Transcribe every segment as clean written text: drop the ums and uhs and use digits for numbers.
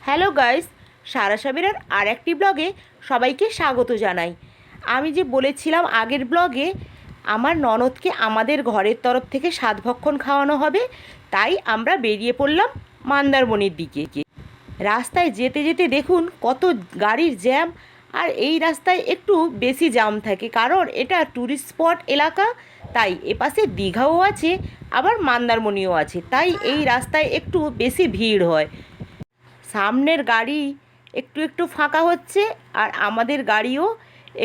Hello guys, সারা সাবিরার আর একটি ব্লগে সবাইকে স্বাগত জানাই। আমি যে বলেছিলাম আগের ব্লগে আমার ননদকে আমাদের ঘরের তরফ থেকে সাতভক্ষণ খাওয়ানো হবে, তাই আমরা বেরিয়ে পড়লাম মন্দারমণির দিকে। রাস্তায় যেতে যেতে দেখুন কত গাড়ির জ্যাম। আর এই রাস্তায় একটু বেশি জ্যাম থাকে, কারণ এটা ট্যুরিস্ট স্পট এলাকা, তাই এপাশে দীঘাও আছে আবার মন্দারমণিও আছে, তাই এই রাস্তায় একটু বেশি ভিড় হয়। সামনের গাড়ি একটু একটু ফাঁকা হচ্ছে আর আমাদের গাড়িও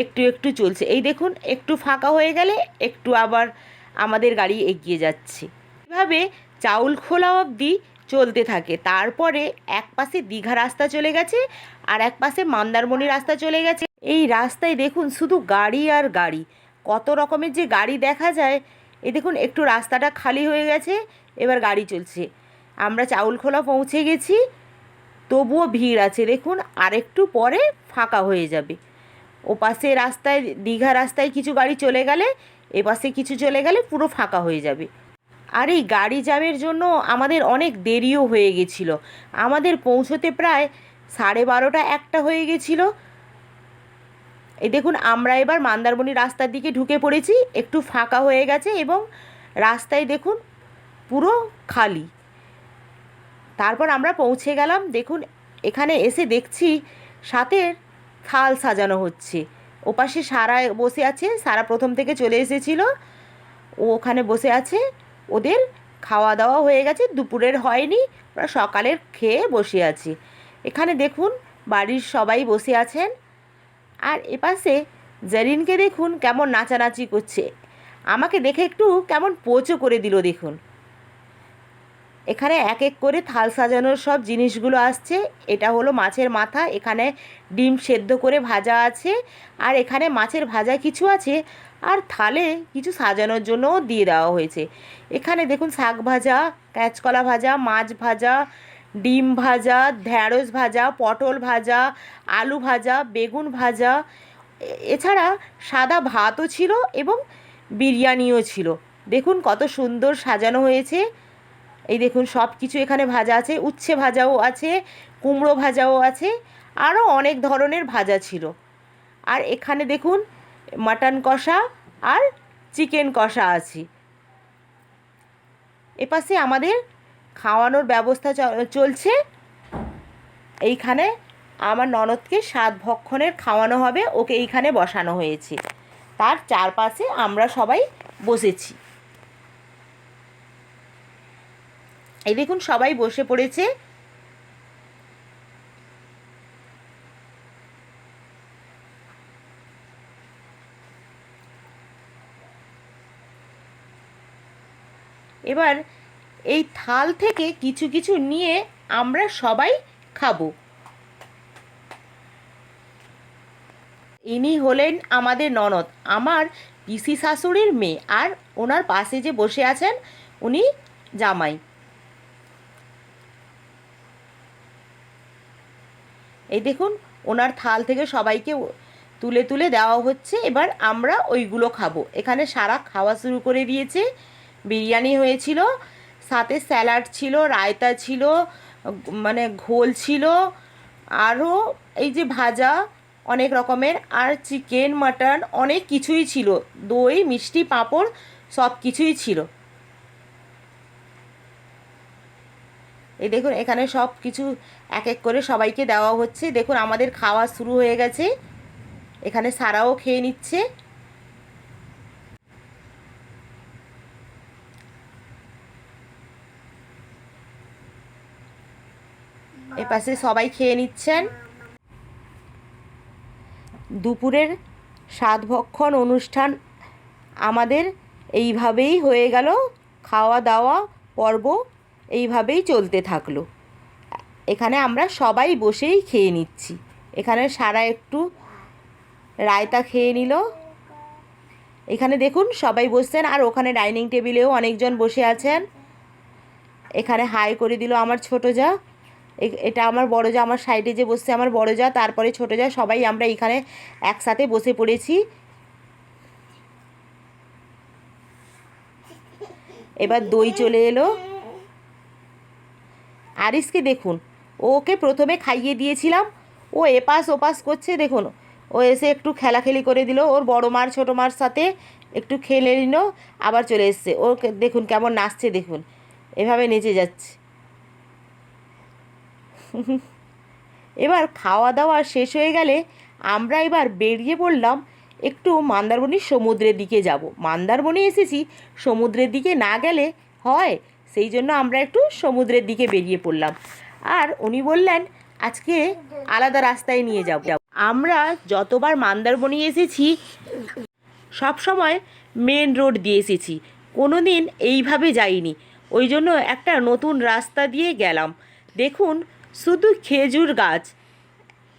একটু একটু চলছে। এই দেখুন, একটু ফাঁকা হয়ে গেলে একটু আবার আমাদের গাড়ি এগিয়ে যাচ্ছে। এভাবে চাউলখোলা অবধি চলতে থাকে। তারপরে এক পাশে দীঘা রাস্তা চলে গেছে আর এক পাশে মন্দারমণি রাস্তা চলে গেছে। এই রাস্তায় দেখুন শুধু গাড়ি আর গাড়ি, কত রকমের যে গাড়ি দেখা যায়। এই দেখুন, একটু রাস্তাটা খালি হয়ে গেছে, এবার গাড়ি চলছে। আমরা চাউলখোলা পৌঁছে গেছি, তবুও ভিড় আছে। দেখুন, আরেকটু পরে ফাঁকা হয়ে যাবে। ওপাশে রাস্তায় দীঘা রাস্তায় কিছু গাড়ি চলে গেলে, এপাশে কিছু চলে গেলে পুরো ফাঁকা হয়ে যাবে। আর এই গাড়ি জ্যামের জন্য আমাদের অনেক দেরিও হয়ে গেছিলো। আমাদের পৌঁছতে প্রায় 12:30 একটা হয়ে গেছিলো। এই দেখুন, আমরা এবার মন্দারমণি রাস্তার দিকে ঢুকে পড়েছি। একটু ফাঁকা হয়ে গেছে এবং রাস্তায় দেখুন পুরো খালি। তারপর আমরা পৌঁছে গেলাম। দেখুন, এখানে এসে দেখছি সাথের থাল সাজানো হচ্ছে। ওপাশে সারা বসে আছে, সারা প্রথম থেকে চলে এসেছিল, ও ওখানে বসে আছে। ওদের খাওয়া দাওয়া হয়ে গেছে, দুপুরের হয়নি, ওরা সকালের খেয়ে বসে আছে। এখানে দেখুন বাড়ির সবাই বসে আছেন। আর এপাশে জারিনকে দেখুন কেমন নাচানাচি করছে, আমাকে দেখে একটু কেমন পোচও করে দিল। দেখুন, এখানে এক এক করে থাল সাজানোর সব জিনিসগুলো আসছে। এটা হলো মাছের মাথা, এখানে ডিম সেদ্ধ করে ভাজা আছে, আর এখানে মাছের ভাজা কিছু আছে, আর থালে কিছু সাজানোর জন্যও দিয়ে দেওয়া হয়েছে। এখানে দেখুন শাক ভাজা, কাঁচকলা ভাজা, মাছ ভাজা, ডিম ভাজা, ঢ্যাঁড়স ভাজা, পটল ভাজা, আলু ভাজা, বেগুন ভাজা, এছাড়া সাদা ভাতও ছিল এবং বিরিয়ানিও ছিল। দেখুন কত সুন্দর সাজানো হয়েছে। এই দেখুন সব কিছু এখানে ভাজা আছে, উচ্ছে ভাজাও আছে, কুমড়ো ভাজাও আছে, আরও অনেক ধরনের ভাজা ছিল। আর এখানে দেখুন মাটন কষা আর চিকেন কষা আছে। এপাশে আমাদের খাওয়ানোর ব্যবস্থা চলছে। এইখানে আমার ননদকে সাতভক্ষণের খাওয়ানো হবে, ওকে এইখানে বসানো হয়েছে। তার চারপাশে আমরা সবাই বসেছি। এই দেখুন সবাই বসে পড়েছে। এবার এই থাল থেকে কিছু কিছু নিয়ে আমরা সবাই খাবো। ইনি হলেন আমাদের ননদ, আমার পিসি শাশুড়ির মেয়ে, আর ওনার পাশে যে বসে আছেন উনি জামাই। এই দেখুন ওনার থাল থেকে সবাইকে তুলে তুলে দেওয়া হচ্ছে। এবার আমরা ওইগুলো খাবো। এখানে সারা খাওয়া শুরু করে দিয়েছে। বিরিয়ানি হয়েছিল, সাথে স্যালাড ছিল, রায়তা ছিল, মানে ঘোল ছিল, আরও এই যে ভাজা অনেক রকমের, আর চিকেন মাটন অনেক কিছুই ছিল, দই মিষ্টি পাঁপড় সব কিছুই ছিল। এই দেখুন এখানে সব কিছু এক এক করে সবাইকে দেওয়া হচ্ছে। দেখুন আমাদের খাওয়া শুরু হয়ে গেছে। এখানে সারাও খেয়ে নিচ্ছে। এপাশে সবাই খেয়ে নিচ্ছেন। দুপুরের সাতভক্ষণ অনুষ্ঠান আমাদের এইভাবেই হয়ে গেল। খাওয়া দাওয়া পর্ব এইভাবেই চলতে থাকলো। এখানে আমরা সবাই বসেই খেয়ে নিচ্ছি। এখানে সারা একটু রায়তা খেয়ে নিল। এখানে দেখুন সবাই বসছেন, আর ওখানে ডাইনিং টেবিলেও অনেকজন বসে আছেন। এখানে হাই করে দিল আমার ছোটো যা, এটা আমার বড় যা, আমার সাইডে যে বসছে আমার বড় যা, তারপরে ছোটো যা, সবাই আমরা এখানে একসাথে বসে পড়েছি। এবার দই চলে এলো। আরিসকে দেখুন, ও ওকে প্রথমে খাইয়ে দিয়েছিলাম, ও এপাশ ওপাশ করছে দেখুন। ও এসে একটু খেলাখেলি করে দিল, ওর বড় মার ছোটো মার সাথে একটু খেলে নিল, আবার চলে এসছে। ও দেখুন কেমন নাচছে, দেখুন এভাবে নেচে যাচ্ছে। এবার খাওয়া দাওয়া শেষ হয়ে গেলে আমরা এবার বেরিয়ে পড়লাম একটু মন্দারমণির সমুদ্রের দিকে যাব। মন্দারমণি এসেছি, সমুদ্রের দিকে না গেলে হয়, সেই জন্য আমরা একটু সমুদ্রের দিকে বেরিয়ে পড়লাম। আর উনি বললেন আজকে আলাদা রাস্তায় নিয়ে যাব। আমরা যতবার মন্দারমণি এসেছি সব সময় মেন রোড দিয়ে এসেছি, কোনো দিন এইভাবে যাইনি, ওই জন্য একটা নতুন রাস্তা দিয়ে গেলাম। দেখুন শুধু খেজুর গাছ,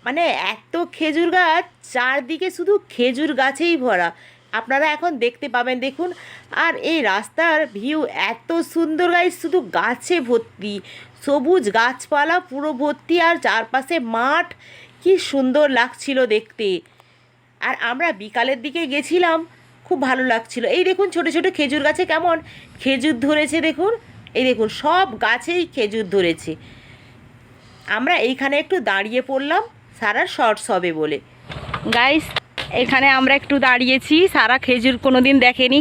মানে এত খেজুর গাছ, চারদিকে শুধু খেজুর গাছেই ভরা, আপনারা এখন দেখতে পাবেন দেখুন। আর এই রাস্তার ভিউ এত সুন্দর গাইস, শুধু গাছে ভর্তি, সবুজ গাছপালা পুরো ভর্তি, আর চারপাশে মাঠ, কি সুন্দর লাগছিল দেখতে। আর আমরা বিকালের দিকে গেছিলাম, খুব ভালো লাগছিল। এই দেখুন ছোট ছোট খেজুর গাছে কেমন খেজুর ধরেছে দেখুন, এই দেখুন সব গাছেই খেজুর ধরেছে। আমরা এইখানে একটু দাঁড়িয়ে পড়লাম, সারা শর্টস হবে বলে। গাইস এখানে আমরা একটু দাঁড়িয়েছি, সারা খেজুর কোনো দিন দেখেনি,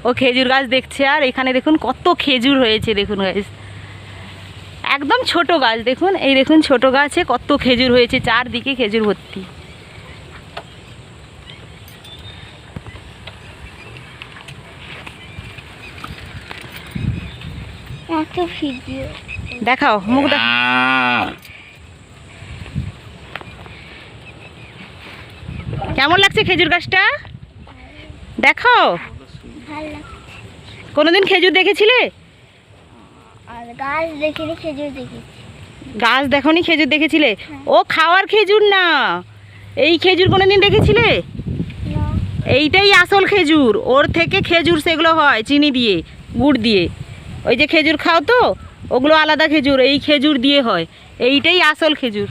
ও খেজুর গাছ দেখছে। আর এখানে দেখুন কত খেজুর হয়েছে দেখুন গাইস, একদম ছোট গাছ দেখুন, এই দেখুন ছোট গাছে কত খেজুর হয়েছে, চারদিকে খেজুর ভর্তি। দেখাও মুখ দেখ, কেমন লাগছে খেজুর গাছটা দেখো। কোনোদিন খেজুর দেখেছিলে? গাছ দেখিনি, খেজুর দেখেছি। গাছ দেখোনি, খেজুর দেখেছিলে? ও খাওয়ার খেজুর না, এই খেজুর কোনোদিন দেখেছিলে? এইটাই আসল খেজুর, ওর থেকে খেজুর সেগুলো হয় চিনি দিয়ে, গুড় দিয়ে। ওই যে খেজুর খাও তো, ওগুলো আলাদা খেজুর, এই খেজুর দিয়ে হয়, এইটাই আসল খেজুর।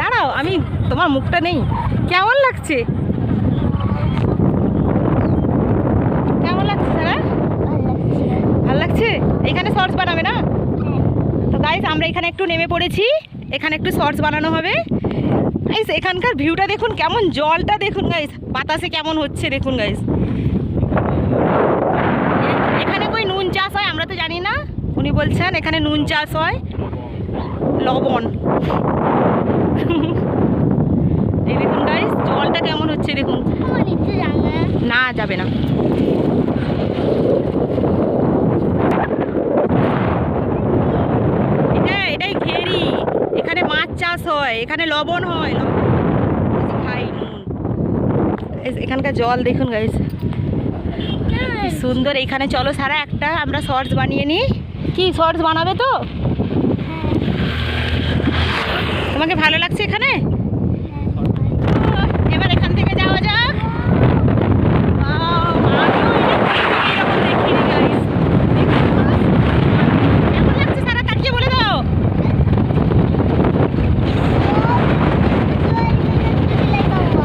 দাঁড়াও আমি তোমার মুখটা নেই, কেমন লাগছে? কেমন লাগছে সারা? ভালো লাগছে? এখানে শর্টস বানাবে না তো গাইস, আমরা এখানে একটু নেমে পড়েছি, এখানে একটু শর্টস বানানো হবে। গাইস এখানকার ভিউটা দেখুন, কেমন জলটা দেখুন গাইস, বাতাসে কেমন হচ্ছে দেখুন গাইস। এখানে কই নুন চাষ হয় আমরা তো জানি না, উনি বলছেন এখানে নুন চাষ হয়, লবণ। এই দেখুন গাইস জলটা কেমন হচ্ছে দেখুন। না যাবে না, এটাই ঘেরি, এখানে মাছ চাষ হয়, এখানে লবণ হয়, খাই নুন। এখানকার জল দেখুন গাইস সুন্দর। এখানে চলো সারা একটা আমরা শর্টস বানিয়ে নিই। কি শর্টস বানাবে তো? তোমাকে ভালো লাগছে এখানে? এবার এখান থেকে যাওয়া যাক। কেমন লাগছে সারা তাকিয়ে বলে দাও।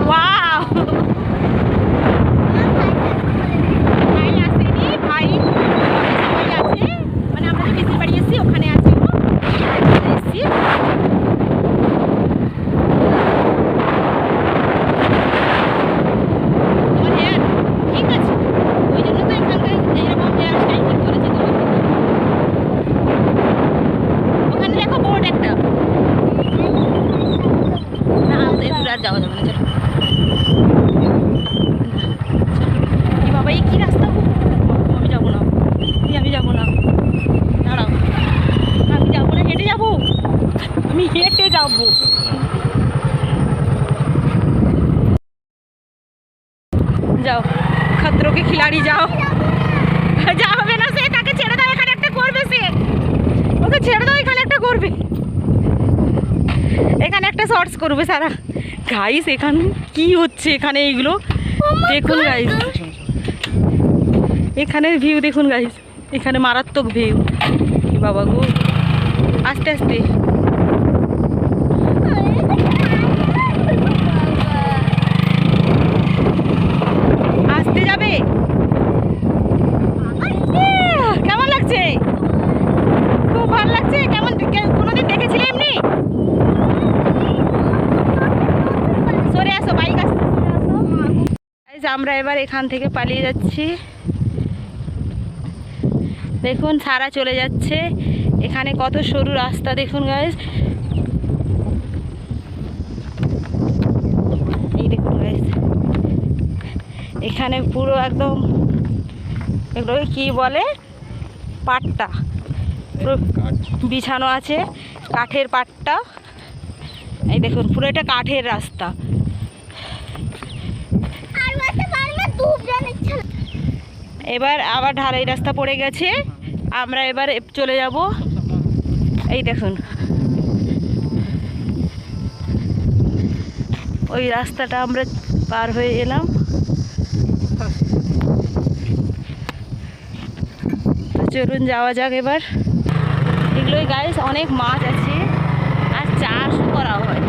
ওয়াও, ভাই আসেনি, ভাই সবাই আছে, মানে আমরা যে পিসির বাড়ি এসেছি ওখানে আছি, এসেছি। যাও, খতরো কে খিলাড়ি যাও। যা হবে না সে, তাকে ছেড়ে দাও, এখানে একটা করবে সে, ওকে ছেড়ে দাও, এখানে একটা করবে, এখানে একটা শর্টস করবে সারা। গাইস এখানে কি হচ্ছে, এখানে এইগুলো দেখুন গাইস, এখানে ভিউ দেখুন গাইস, এখানে মারাত্মক ভিউ। বাবা গো, আস্তে আস্তে আসতে যাবে। কেমন লাগছে? খুব ভালো লাগছে। কেমন কোনোদিন দেখেছিলে এমনি? সরে আসো, বাইক আসছে, আমরা এবার এখান থেকে পালিয়ে যাচ্ছি। দেখুন সারা চলে যাচ্ছে, এখানে কত সরু রাস্তা দেখুন গাইস, এই দেখুন গাইস, এখানে পুরো একদম এগুলোকে কি বলে, পাট্টা পুরো বিছানো আছে, কাঠের পাট্টা। এই দেখুন পুরো এটা কাঠের রাস্তা। এবার আবার ঢালাই রাস্তা পড়ে গেছে, আমরা এবার চলে যাব। এই দেখুন ওই রাস্তাটা আমরা পার হয়ে এলাম। চলুন যাওয়া যাক এবার। এগুলোই গাইস অনেক মাছ আছে আর চাষও করা হয়।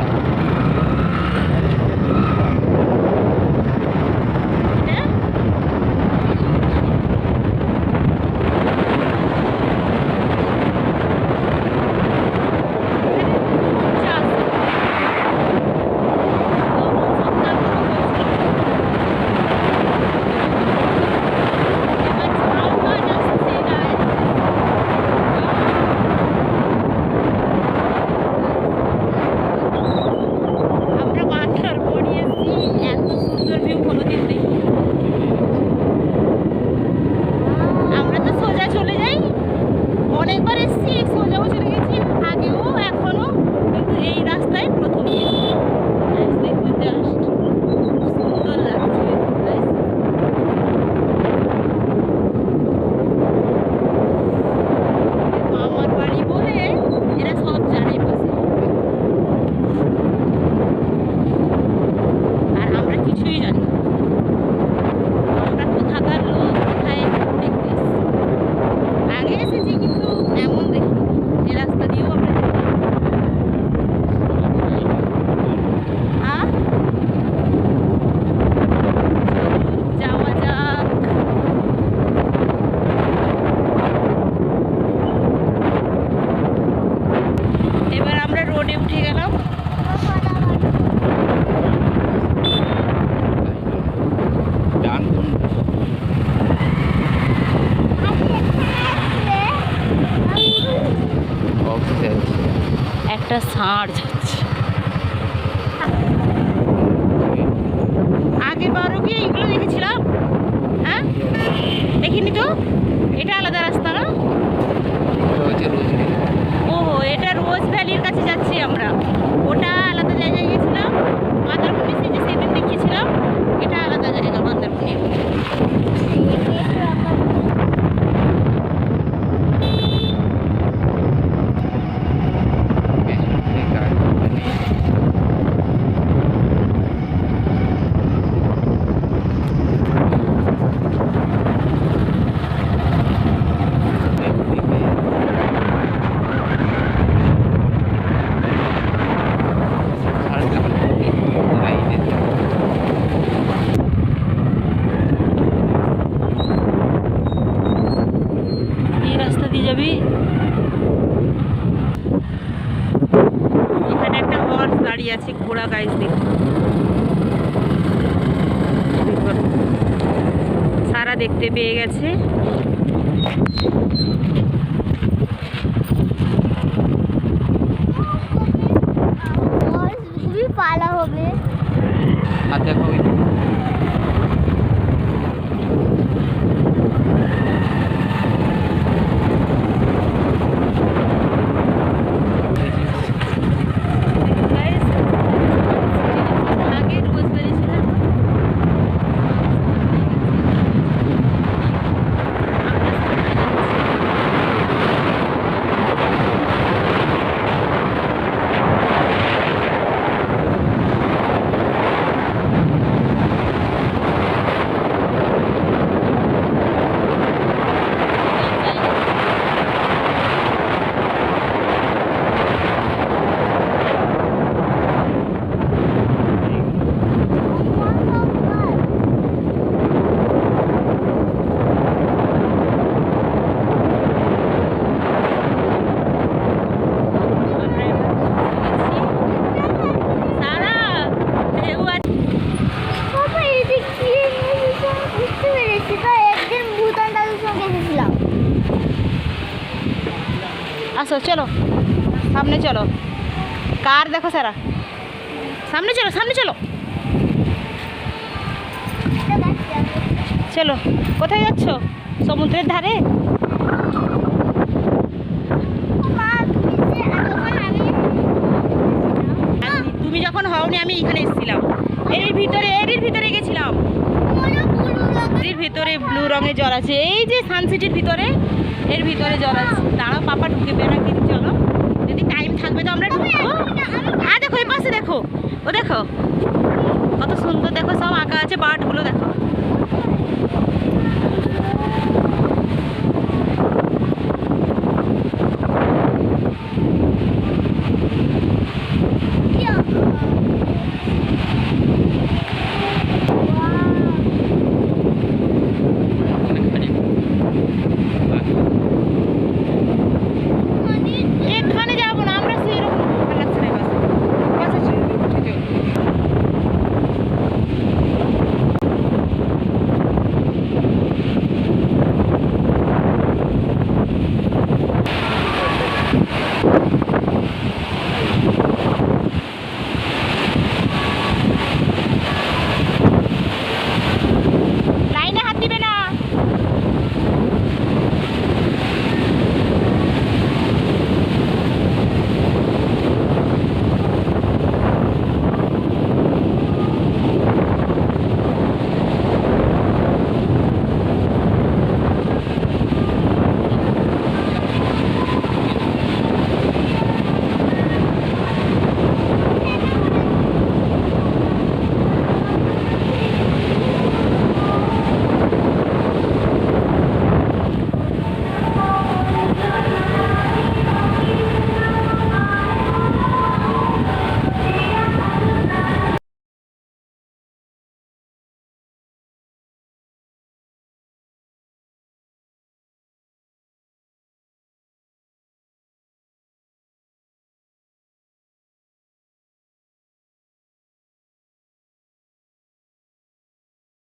একটা ষাঁড় যাচ্ছে। আগের বারও কি এইগুলো দেখেছিলাম? হ্যাঁ দেখিনি তো, এটা আলাদা রাস্তা না? ও এটা রোজ ভ্যালির কাছে যাচ্ছি আমরা, ওটা আলাদা জায়গায় গেছিলাম। মাদারপুর যে সেদিন দেখিয়েছিলাম, এটা আলাদা জায়গা মাদারপুর। যাবি এখানে একটা হর্স দাঁড়িয়ে আছে, ঘোড়া গাইস দেখুন। সারা দেখতে পেয়ে গেছে। খুবই পালা হবে। আর দেখো আসো চলো সামনে চলো, কার দেখো সারা, সামনে চলো সামনে চলো। চলো, কোথায় যাচ্ছ? সমুদ্রের ধারে? তুমি যখন হওনি আমি এখানে এসেছিলাম, এর ভিতরে গেছিলাম। এর ভিতরে ব্লু রঙের জল আছে, এই যে সানসিটির ভিতরে, এর ভিতরে জল আছে। দাঁড়াও পাপা ঢুকবে না কিন্তু, চলো যদি টাইম থাকবে তো আমরা ঢুকবো। হ্যাঁ দেখো এই পাশে দেখো, ও দেখো কত সুন্দর, দেখো সব আঁকা আছে, বার্ডগুলো দেখো। এখানে যাবো না আমরা, সেরকম ভালো লাগছে না এই বাসে। লাইনে হাত দিবে না।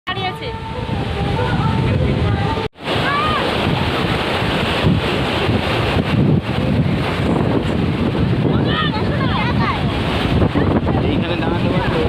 দাঁড়িয়ে আছে। এইখানে দাঁড়াতে পারবে?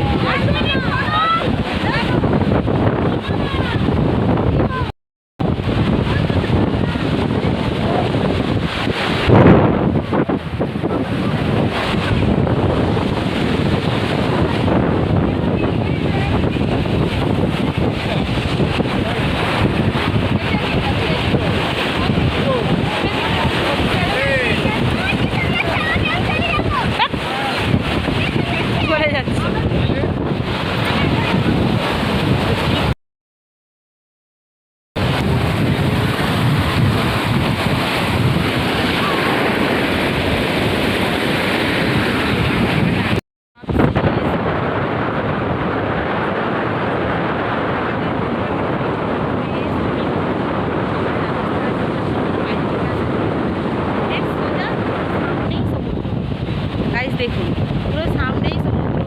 চলে যাচ্ছে। গাইস দেখুন, পুরো সামনেই সমুদ্র।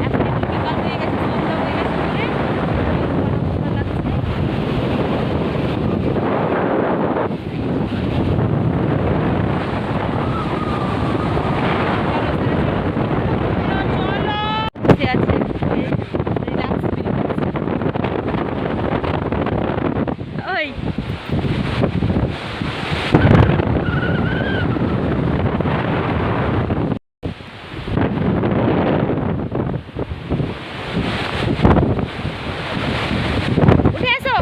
এখন একটু বিকাল হয়ে গেছে, সন্ধ্যা হয়ে গেছে বলে ভালো লাগছে। চলো বসে আছে, রিল্যাক্স ফিল করছে। ওই উঠে এসো।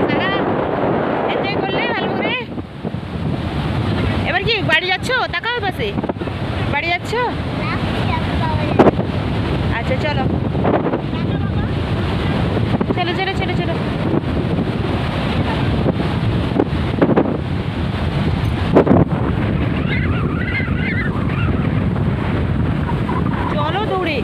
সারা এনজয় করলে ভালো করে? এবার কি বাড়ি যাচ্ছো? তাকাও পাশে, বাড়ি যাচ্ছ? আচ্ছা চলো চলো চলো চলো চলো। চলো দৌড়ে।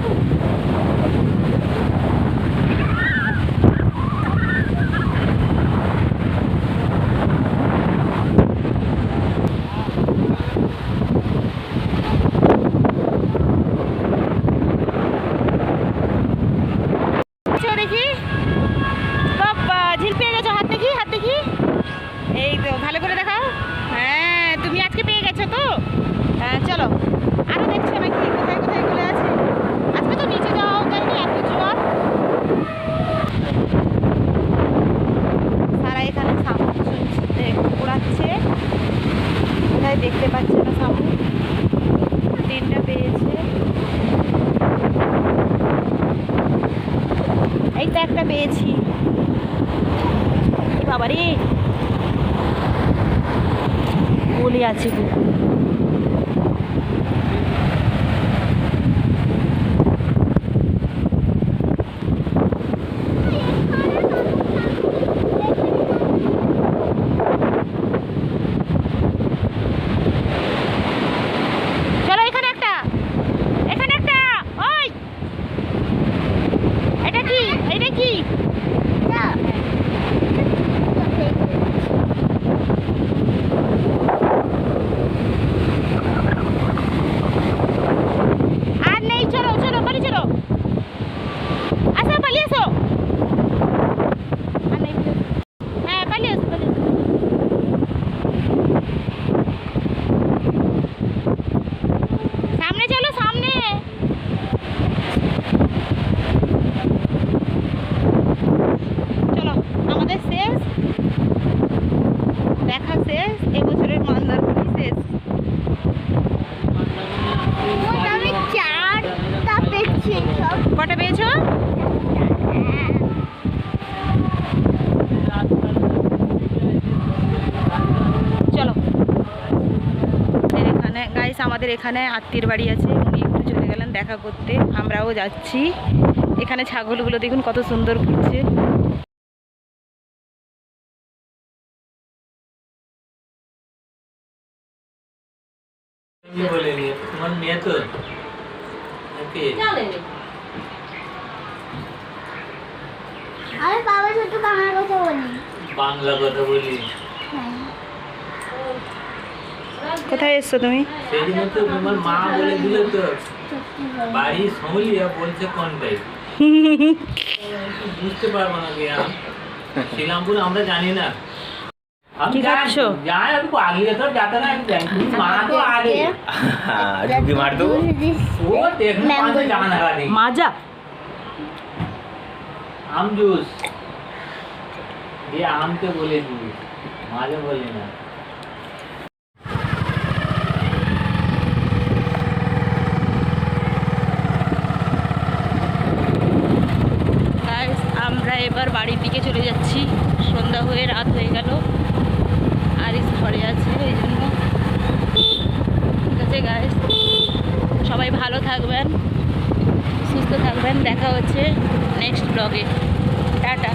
সারা এখানে শামুক উড়াচ্ছে, কোথায় দেখতে পাচ্ছে না শামুক। 3টা পেয়েছে, এই তো একটা পেয়েছি। বাবা রে, বলি আছে কুকুর। চলো এখানে একটা, এখানে একটা। ওই এটা কি, এটা কি? আর নেই, চলো চলো বাড়ি চলো, আসো পালিয়ে আসো। আর নেই, হ্যাঁ পালিয়ে আসো, পালিয়ে আসো। সামনে চলো, সামনে। চলো, আমাদের শেষ দেখা, শেষ এবছরের মন্দারমণি শেষ। আমি 4টা পেয়েছি সব। কটা পেয়েছো? চলো, এখানে গাইস আমাদের এখানে আত্মীয়ের বাড়ি আছে, উনি একটু চলে গেলেন দেখা করতে, আমরাও যাচ্ছি। এখানে ছাগলগুলো দেখুন কত সুন্দর ঘুরছে। বলে নিয়ে তোমার মেয়ে তো ওকে আমি বাবার সাথে বাংলা কথা বলি। বাংলা কথা বলি। কোথায় এসছো তুমি? সেই জন্য তো তোমার মা বলে দিল তো বাড়ি সমলিয়া বলছে কোনটাই বুঝতে পারবো না গিয়া শ্রীরামপুর আমরা জানি না। কি খাচ্ছো? যাই আমি আগে তো যাতে না মা তো আগে ঢুকি মার দেবো। ও দেখুন পাঁচে জানা গাড়ি মাজা আম জুস দিয়ে আমকে বলে দিবি, মাঝে বলি না। গাইস আমরা এবার বাড়ির দিকে চলে যাচ্ছি, সন্ধ্যা হয়ে রাত হয়ে গেল, আরিস ঘরে আছে এই জন্য। ঠিক আছে গাইস, সবাই ভালো থাকবেন, সুস্থ থাকবেন, দেখা হচ্ছে নেক্সট ব্লগে। টাটা।